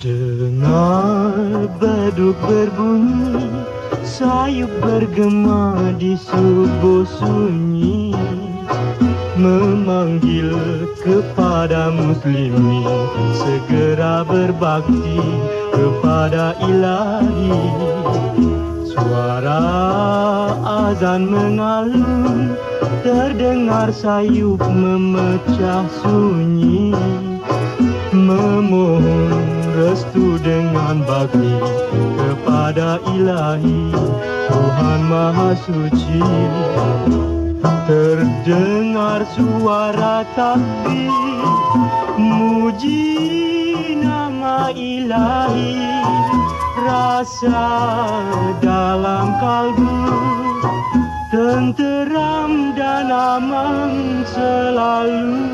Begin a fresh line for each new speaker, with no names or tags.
Dengar beduk berbunyi, sayup bergema di subuh sunyi, memanggil kepada muslimin segera berbakti kepada Ilahi. Suara azan mengalun, terdengar sayup memecah sunyi, memohon restu dengan bakti kepada Ilahi Tuhan Maha Suci. Terdengar suara takbir, muji nama Ilahi, rasa dalam kalbu tenteram dan aman selalu.